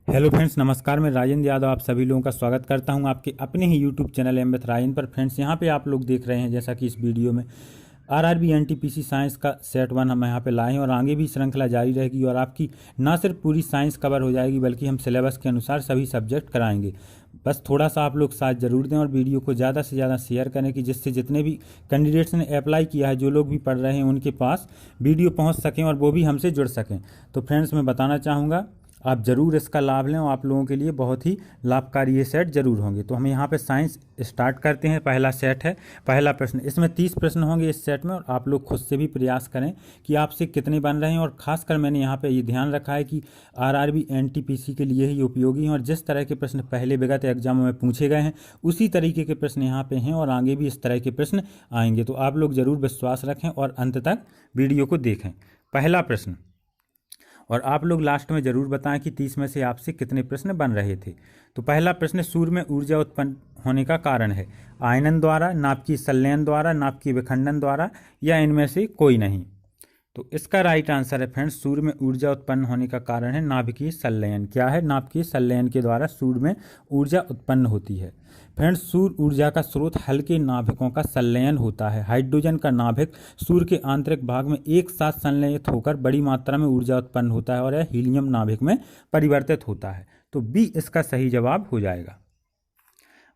Hello friends, नमस्कार। मैं राजेंद्र यादव आप सभी लोगों का स्वागत करता हूं आपके अपने ही YouTube channel aim with Rajendra पर। फ्रेंड्स, यहां पे आप लोग देख रहे हैं जैसा कि इस वीडियो में आरआरबी एनटीपीसी साइंस का सेट 1 हम यहाँ पे लाए हैं और आगे भी श्रृंखला जारी रहेगी और आपकी ना सिर्फ पूरी साइंस कवर हो जाएगी बल्कि हम सिलेबस के अनुसार सभी सब्जेक्ट कराएंगे। बस थोड़ा सा आप लोग साथ जरूर दें और वीडियो को ज़्यादा से ज़्यादा शेयर करें कि जिससे जितने भी कैंडिडेट्स ने अप्लाई किया है, जो लोग भी पढ़ रहे हैं, उनके पास वीडियो पहुँच सकें और वो भी हमसे जुड़ सकें। तो फ्रेंड्स, मैं बताना चाहूँगा आप ज़रूर इसका लाभ लें और आप लोगों के लिए बहुत ही लाभकारी ये सेट जरूर होंगे। तो हम यहाँ पे साइंस स्टार्ट करते हैं। पहला सेट है, पहला प्रश्न। इसमें 30 प्रश्न होंगे इस सेट में और आप लोग खुद से भी प्रयास करें कि आपसे कितने बन रहे हैं। और खासकर मैंने यहाँ पे ये ध्यान रखा है कि आरआरबी एनटीपीसी के लिए ही उपयोगी हैं और जिस तरह के प्रश्न पहले विगत एग्जामों में पूछे गए हैं उसी तरीके के प्रश्न यहाँ पे हैं और आगे भी इस तरह के प्रश्न आएंगे। तो आप लोग ज़रूर विश्वास रखें और अंत तक वीडियो को देखें। पहला प्रश्न, और आप लोग लास्ट में ज़रूर बताएं कि 30 में से आपसे कितने प्रश्न बन रहे थे। तो पहला प्रश्न, सूर्य में ऊर्जा उत्पन्न होने का कारण है? आयनन द्वारा, नाभिकीय संलयन द्वारा, नाभिकीय विखंडन द्वारा, या इनमें से कोई नहीं? तो इसका राइट आंसर है फ्रेंड्स, सूर्य में ऊर्जा उत्पन्न होने का कारण है नाभिकीय संलयन। क्या है? नाभिकीय संलयन के द्वारा सूर्य में ऊर्जा उत्पन्न होती है। फ्रेंड्स, सूर्य ऊर्जा का स्रोत हल्के नाभिकों का संलयन होता है। हाइड्रोजन का नाभिक सूर्य के आंतरिक भाग में एक साथ संलयित होकर बड़ी मात्रा में ऊर्जा उत्पन्न होता है और यह हीलियम नाभिक में परिवर्तित होता है। तो बी इसका सही जवाब हो जाएगा।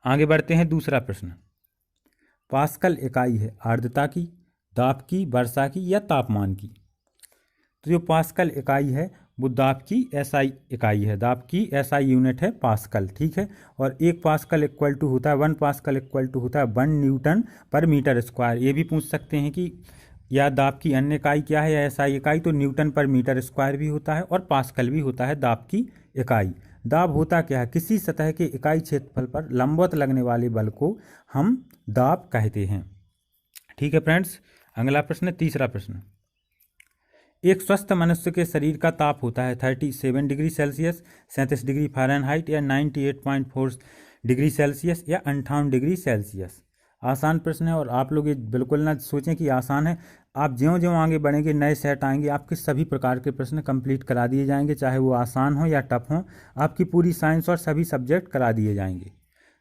आगे बढ़ते हैं। दूसरा प्रश्न, पास्कल इकाई है आर्द्रता की, दाब की, वर्षा की, या तापमान की? तो जो पास्कल इकाई है वो दाब की एसआई इकाई है। दाब की एसआई यूनिट है पास्कल। ठीक है। और 1 पास्कल इक्वल टू होता है 1 पास्कल इक्वल टू होता है 1 न्यूटन पर मीटर स्क्वायर। ये भी पूछ सकते हैं कि या दाब की अन्य इकाई क्या है या एसआई इकाई, तो न्यूटन पर मीटर स्क्वायर भी होता है और पास्कल भी होता है दाब की इकाई। दाब होता क्या है? किसी सतह के इकाई क्षेत्रफल पर लंबवत लगने वाले बल को हम दाब कहते हैं। ठीक है फ्रेंड्स। अगला प्रश्न, तीसरा प्रश्न, एक स्वस्थ मनुष्य के शरीर का ताप होता है 37 डिग्री सेल्सियस, 37 डिग्री फ़ारेनहाइट, या 98.4 डिग्री सेल्सियस, या 58 डिग्री सेल्सियस। आसान प्रश्न है और आप लोग ये बिल्कुल ना सोचें कि आसान है। आप ज्यों-ज्यों आगे बढ़ेंगे, नए सेट आएंगे, आपके सभी प्रकार के प्रश्न कंप्लीट करा दिए जाएंगे, चाहे वो आसान हो या टफ हो। आपकी पूरी साइंस और सभी सब्जेक्ट करा दिए जाएंगे।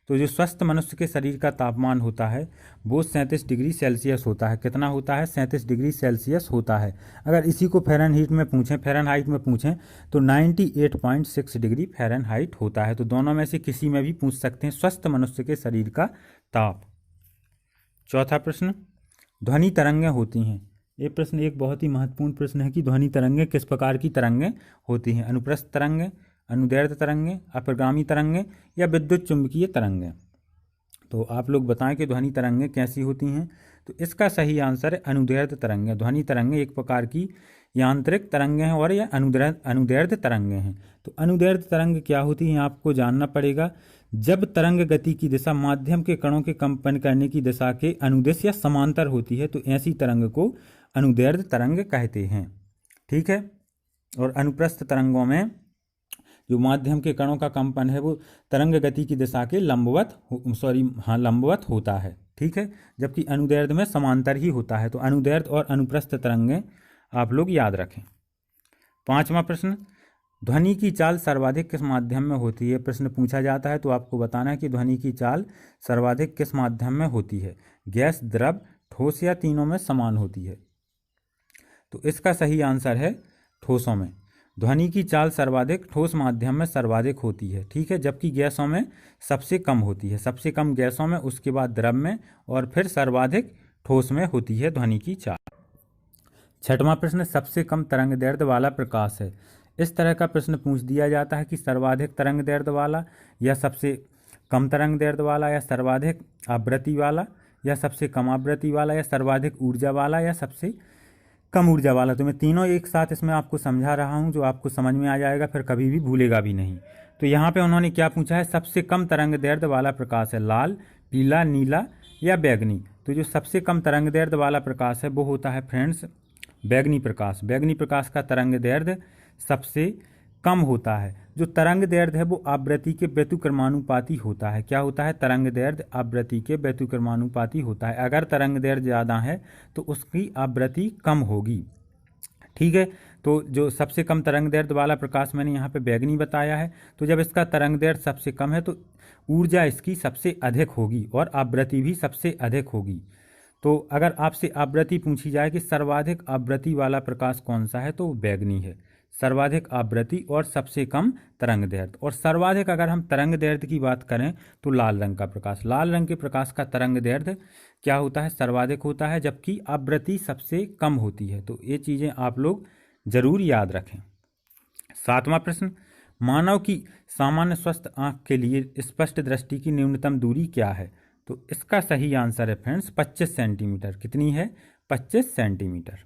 तो जो स्वस्थ मनुष्य के शरीर का तापमान होता है वो 37 डिग्री सेल्सियस होता है। कितना होता है? 37 डिग्री सेल्सियस होता है। अगर इसी को फ़ारेनहाइट में पूछें तो 98.6 डिग्री फ़ारेनहाइट होता है। तो दोनों में से किसी में भी पूछ सकते हैं स्वस्थ मनुष्य के शरीर का ताप। चौथा प्रश्न, ध्वनि तरंगें होती हैं। ये प्रश्न एक बहुत ही महत्वपूर्ण प्रश्न है कि ध्वनि तरंगें किस प्रकार की तरंगें होती हैं? अनुप्रस्थ तरंगें, अनुदैर्ध्य तरंगें, अपगामी तरंगें, या विद्युत चुंबकीय तरंगें? तो आप लोग बताएं कि ध्वनि तरंगें कैसी होती हैं। तो इसका सही आंसर है अनुदैर्ध्य तरंगें। ध्वनि तरंगें एक प्रकार की यांत्रिक तरंगें हैं और यह अनुदैर्ध्य तरंगें हैं। तो अनुदैर्ध्य तरंग क्या होती हैं आपको जानना पड़ेगा। जब तरंग गति की दिशा माध्यम के कणों के कंपन करने की दिशा के अनुदिश या समांतर होती है तो ऐसी तरंग को अनुदैर्ध्य तरंग कहते हैं। ठीक है। और अनुप्रस्थ तरंगों में जो माध्यम के कणों का कंपन है वो तरंग गति की दिशा के लंबवत होता है। ठीक है। जबकि अनुदैर्ध्य में समांतर ही होता है। तो अनुदैर्ध्य और अनुप्रस्थ तरंगें आप लोग याद रखें। पांचवा प्रश्न, ध्वनि की चाल सर्वाधिक किस माध्यम में होती है? प्रश्न पूछा जाता है तो आपको बताना है कि ध्वनि की चाल सर्वाधिक किस माध्यम में होती है? गैस, द्रव, ठोस, या तीनों में समान होती है? तो इसका सही आंसर है ठोसों में। ध्वनि की चाल सर्वाधिक ठोस माध्यम में सर्वाधिक होती है। ठीक है। जबकि गैसों में सबसे कम होती है। सबसे कम गैसों में, उसके बाद द्रव में, और फिर सर्वाधिक ठोस में होती है ध्वनि की चाल। छठवां प्रश्न, सबसे कम तरंग दैर्ध्य वाला प्रकाश है। इस तरह का प्रश्न पूछ दिया जाता है कि सर्वाधिक तरंग दैर्ध्य वाला, या सबसे कम तरंग दैर्ध्य वाला, या सर्वाधिक आवृत्ति वाला, या सबसे कम आवृत्ति वाला, या सर्वाधिक ऊर्जा वाला, या सबसे कम ऊर्जा वाला। तो मैं तीनों एक साथ इसमें आपको समझा रहा हूं जो आपको समझ में आ जाएगा, फिर कभी भी भूलेगा भी नहीं। तो यहाँ पे उन्होंने क्या पूछा है? सबसे कम तरंग दैर्ध्य वाला प्रकाश है लाल, पीला, नीला, या बैगनी। तो जो सबसे कम तरंग दैर्ध्य वाला प्रकाश है वो होता है फ्रेंड्स बैगनी प्रकाश। बैगनी प्रकाश का तरंग दैर्ध्य सबसे कम होता है। जो तरंग दैर्ध्य है वो आवृत्ति के व्यतिक्रमानुपाती होता है। क्या होता है? तरंग दैर्ध्य आवृत्ति के व्यतिक्रमानुपाती होता है। अगर तरंग दैर्ध्य ज़्यादा है तो उसकी आवृत्ति कम होगी। ठीक है। तो जो सबसे कम तरंग दैर्ध्य वाला प्रकाश मैंने यहाँ पे बैगनी बताया है। तो जब इसका तरंग दैर्ध्य सबसे कम है तो ऊर्जा इसकी सबसे अधिक होगी और आवृत्ति भी सबसे अधिक होगी। तो अगर आपसे आवृत्ति पूछी जाए कि सर्वाधिक आवृत्ति वाला प्रकाश कौन सा है, तो वो बैगनी है। सर्वाधिक आवृत्ति और सबसे कम तरंग दैर्ध्य। और सर्वाधिक अगर हम तरंग दैर्ध्य की बात करें तो लाल रंग का प्रकाश, लाल रंग के प्रकाश का तरंग दैर्ध्य क्या होता है, सर्वाधिक होता है, जबकि आवृत्ति सबसे कम होती है। तो ये चीज़ें आप लोग जरूर याद रखें। 7वां प्रश्न, मानव की सामान्य स्वस्थ आंख के लिए स्पष्ट दृष्टि की न्यूनतम दूरी क्या है? तो इसका सही आंसर है फ्रेंड्स 25 सेंटीमीटर। कितनी है? 25 सेंटीमीटर।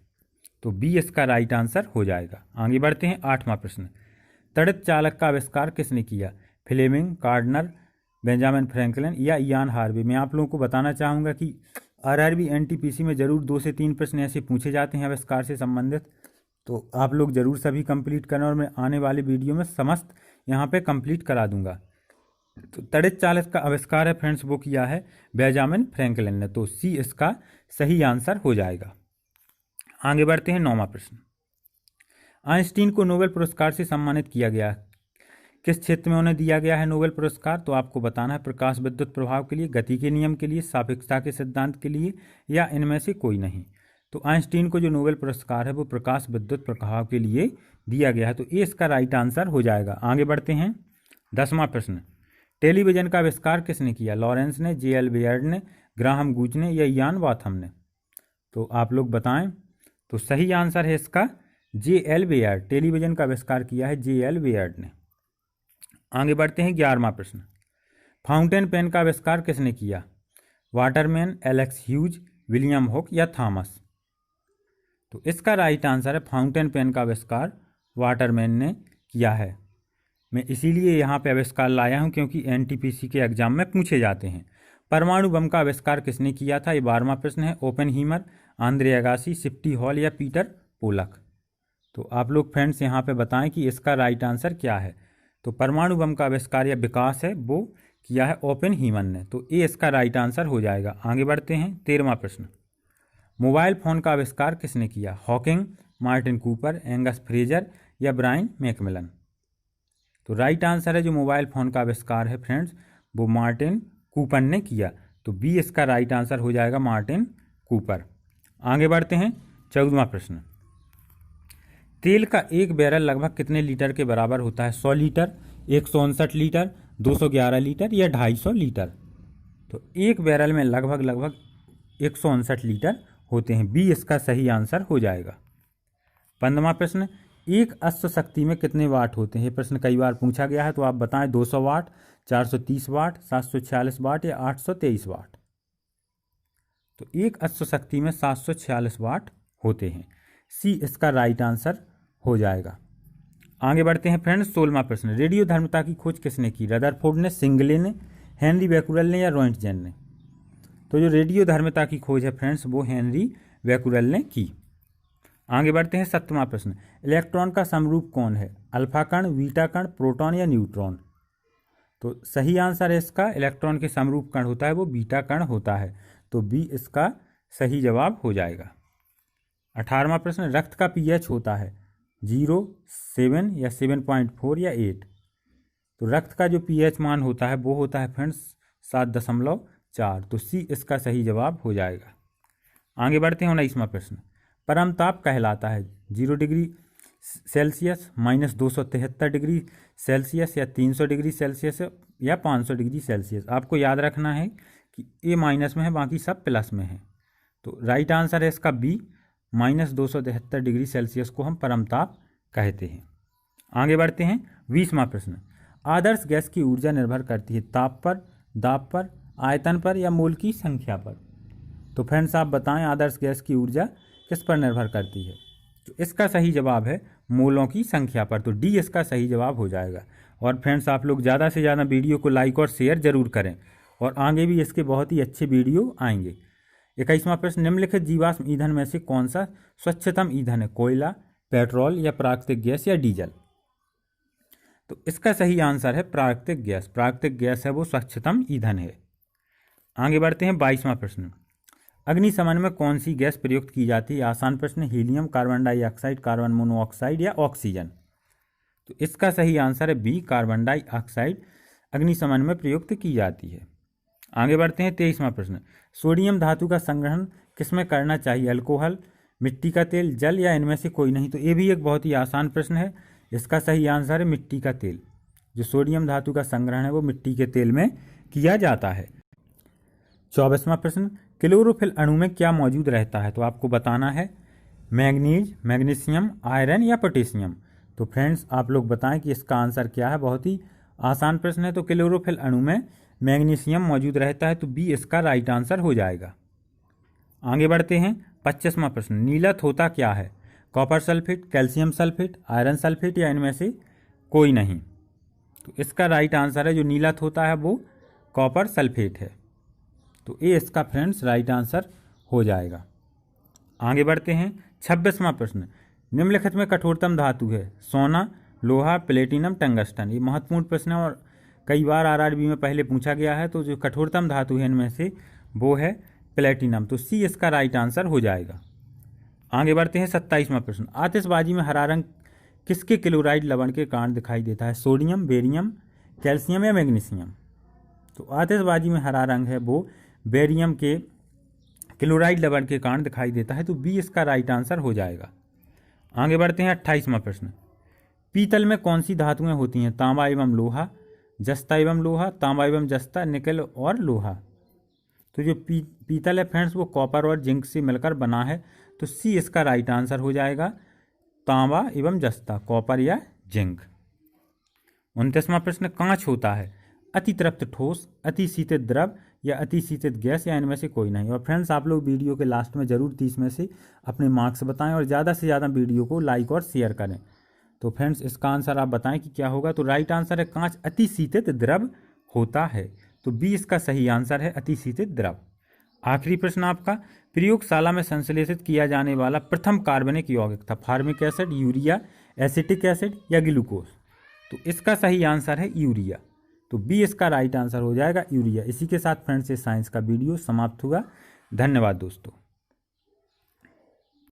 तो बी इसका राइट आंसर हो जाएगा। आगे बढ़ते हैं। 8वां प्रश्न, तड़ित चालक का आविष्कार किसने किया? फ्लेमिंग, गार्डनर, बेंजामिन फ्रैंकलिन या इयान हार्वे? मैं आप लोगों को बताना चाहूँगा कि आरआरबी एनटीपीसी में जरूर 2 से 3 प्रश्न ऐसे पूछे जाते हैं आविष्कार से संबंधित। तो आप लोग जरूर सभी कंप्लीट करें और मैं आने वाले वीडियो में समस्त यहाँ पे कंप्लीट करा दूंगा। तो तड़ित चालक का आविष्कार है फ्रेंड्स वो किया है बेंजामिन फ्रैंकलिन ने। तो सी इसका सही आंसर हो जाएगा। आगे बढ़ते हैं। 9वां प्रश्न, आइंस्टीन को नोबेल पुरस्कार से सम्मानित किया गया, किस क्षेत्र में उन्हें दिया गया है नोबेल पुरस्कार? तो आपको बताना है प्रकाश विद्युत प्रभाव के लिए, गति के नियम के लिए, सापेक्षता के सिद्धांत के लिए या इनमें से कोई नहीं। तो आइंस्टीन को जो नोबेल पुरस्कार है वो प्रकाश विद्युत प्रभाव के लिए दिया गया है। तो ये इसका राइट आंसर हो जाएगा। आगे बढ़ते हैं। 10वां प्रश्न, टेलीविजन का आविष्कार किसने किया? लॉरेंस ने, जे.एल. बेयर्ड ने, ग्राहम गूच ने या इयान वाथम ने? तो आप लोग बताएं। तो सही आंसर है इसका जे.एल. बेयर्ड। टेलीविजन का आविष्कार किया है जे.एल. बेयर्ड ने। आगे बढ़ते हैं। 11वां प्रश्न, फाउंटेन पेन का आविष्कार किसने किया? Waterman, Alex huge, William hook या थॉमस? तो इसका राइट आंसर है फाउंटेन पेन का आविष्कार वाटरमैन ने किया है। मैं इसीलिए यहाँ पे आविष्कार लाया हूँ क्योंकि एनटीपीसी के एग्जाम में पूछे जाते हैं। परमाणु बम का आविष्कार किसने किया था? ये 12वां प्रश्न है। ओपेनहीमर, आंद्रे अगासी, शिफ्टी हॉल या पीटर पोलक? तो आप लोग फ्रेंड्स यहाँ पे बताएं कि इसका राइट आंसर क्या है। तो परमाणु बम का आविष्कार या विकास है वो किया है ओपेनहीमर ने। तो ये इसका राइट आंसर हो जाएगा। आगे बढ़ते हैं। 13वां प्रश्न, मोबाइल फ़ोन का आविष्कार किसने किया? Hawking, Martin Cooper, Angus Fraser या ब्रायन मैकमिलन? तो राइट आंसर है जो मोबाइल फ़ोन का आविष्कार है फ्रेंड्स वो मार्टिन कूपर ने किया। तो बी इसका राइट आंसर हो जाएगा मार्टिन कूपर। आगे बढ़ते हैं। 14वां प्रश्न, तेल का एक बैरल लगभग कितने लीटर के बराबर होता है? 100 लीटर, 159 लीटर, 211 लीटर या 250 लीटर? तो एक बैरल में लगभग 159 लीटर होते हैं। बी इसका सही आंसर हो जाएगा। 15वां प्रश्न, एक अश्व शक्ति में कितने वाट होते हैं? ये प्रश्न कई बार पूछा गया है। तो आप बताएं 200 वाट, 430 वाट, 746 वाट या 823 वाट? तो एक अश्व शक्ति में 746 वाट होते हैं। सी इसका राइट आंसर हो जाएगा। आगे बढ़ते हैं फ्रेंड्स। 16वां प्रश्न, रेडियो धर्मिता की खोज किसने की? रदरफोर्ड ने, सिंगले ने, हेनरी बैकुरल ने या रोइंटजेन ने? तो जो रेडियो धर्मिता की खोज है फ्रेंड्स वो हेनरी बैकुरल ने की। आगे बढ़ते हैं। 17वां प्रश्न, इलेक्ट्रॉन का समरूप कौन है? अल्फा कण, बीटा कण, प्रोटॉन या न्यूट्रॉन? तो सही आंसर है इसका इलेक्ट्रॉन के समरूप कण होता है वो बीटा कण होता है। तो बी इसका सही जवाब हो जाएगा। 18वां प्रश्न, रक्त का पीएच होता है 0, 7 या 7.4 या 8? तो रक्त का जो पीएच मान होता है वो होता है फ्रेंड्स 7.4। तो सी इसका सही जवाब हो जाएगा। आगे बढ़ते हैं। 19वां प्रश्न, परम ताप कहलाता है 0 डिग्री सेल्सियस, -273 डिग्री सेल्सियस या 300 डिग्री सेल्सियस या 500 डिग्री सेल्सियस? आपको याद रखना है कि ए माइनस में है बाकी सब प्लस में है। तो राइट आंसर है इसका बी, -273 डिग्री सेल्सियस को हम परम ताप कहते हैं। आगे बढ़ते हैं। 20वां प्रश्न, आदर्श गैस की ऊर्जा निर्भर करती है ताप पर, दाब पर, आयतन पर या मोल की संख्या पर? तो फ्रेंड्स आप बताएं आदर्श गैस की ऊर्जा किस पर निर्भर करती है? तो इसका सही जवाब है मोलों की संख्या पर। तो डी इसका सही जवाब हो जाएगा। और फ्रेंड्स आप लोग ज़्यादा से ज़्यादा वीडियो को लाइक और शेयर जरूर करें और आगे भी इसके बहुत ही अच्छे वीडियो आएंगे। 21वां प्रश्न, निम्नलिखित जीवाश्म ईंधन में से कौन सा स्वच्छतम ईंधन है? कोयला, पेट्रोल या प्राकृतिक गैस या डीजल? तो इसका सही आंसर है प्राकृतिक गैस। प्राकृतिक गैस है वो स्वच्छतम ईंधन है। आगे बढ़ते हैं। 22वां प्रश्न, अग्निशमन में कौन सी गैस प्रयुक्त की जाती है? आसान प्रश्न। Helium, carbon dioxide, carbon monoxide या ऑक्सीजन? तो इसका सही आंसर है बी, कार्बन डाइऑक्साइड अग्निशमन में प्रयुक्त की जाती है। आगे बढ़ते हैं। 23वां प्रश्न। सोडियम धातु का संग्रहण किसमें करना चाहिए? अल्कोहल, मिट्टी का तेल, जल या इनमें से कोई नहीं? तो ये भी एक बहुत ही आसान प्रश्न है। इसका सही आंसर है मिट्टी का तेल। जो सोडियम धातु का संग्रहण है वो मिट्टी के तेल में किया जाता है। 24वां प्रश्न। क्लोरोफिल अणु में क्या मौजूद रहता है? तो आपको बताना है मैग्नीज, मैग्नीशियम, आयरन या पोटेशियम? तो फ्रेंड्स आप लोग बताएं कि इसका आंसर क्या है। बहुत ही आसान प्रश्न है। तो क्लोरोफिल अणु में मैग्नीशियम मौजूद रहता है, तो बी इसका राइट आंसर हो जाएगा। आगे बढ़ते हैं। 25वां प्रश्न। नीलत होता क्या है? Copper sulphate, calcium sulphate, iron sulphate या इनमें से कोई नहीं? तो इसका राइट आंसर है जो नीलत होता है वो कॉपर सल्फेट है। तो ये इसका फ्रेंड्स राइट आंसर हो जाएगा। आगे बढ़ते हैं। 26वां प्रश्न। निम्नलिखित में कठोरतम धातु है? सोना, लोहा, प्लेटिनम, टंगस्टन? ये महत्वपूर्ण प्रश्न है और कई बार आरआरबी में पहले पूछा गया है। तो जो कठोरतम धातु है इनमें से वो है प्लेटिनम। तो सी इसका राइट आंसर हो जाएगा। आगे बढ़ते हैं। 27वां प्रश्न। आतिशबाजी में हरा रंग किसके क्लोराइड लवण के कारण दिखाई देता है? सोडियम, बेरियम, कैल्शियम या मैग्नीशियम? तो आतिशबाजी में हरा रंग है वो बेरियम के क्लोराइड लवण के कारण दिखाई देता है। तो बी इसका राइट आंसर हो जाएगा। आगे बढ़ते हैं। 28वां प्रश्न। पीतल में कौन सी धातुएं होती हैं? तांबा एवं लोहा, जस्ता एवं लोहा, तांबा एवं जस्ता, निकल और लोहा? तो जो पीतल है फ्रेंड्स वो कॉपर और जिंक से मिलकर बना है। तो सी इसका राइट आंसर हो जाएगा, तांबा एवं जस्ता, कॉपर या जिंक। 29वां प्रश्न। कांच होता है अति तृप्त ठोस, अति शीतित द्रव या अति शीतित गैस या इनमें से कोई नहीं? और फ्रेंड्स आप लोग वीडियो के लास्ट में जरूर 30 में से अपने मार्क्स बताएं और ज़्यादा से ज़्यादा वीडियो को लाइक और शेयर करें। तो फ्रेंड्स इसका आंसर आप बताएं कि क्या होगा। तो राइट आंसर है कांच अति शीतित द्रव होता है। तो बी इसका सही आंसर है अति शीतित द्रव। आखिरी प्रश्न आपका। प्रयोगशाला में संश्लेषित किया जाने वाला प्रथम कार्बनिक यौगिक था? Formic acid, urea, acetic acid या ग्लूकोज? तो इसका सही आंसर है यूरिया। तो बी इसका राइट आंसर हो जाएगा यूरिया। इसी के साथ फ्रेंड्स ये साइंस का वीडियो समाप्त हुआ। धन्यवाद दोस्तों।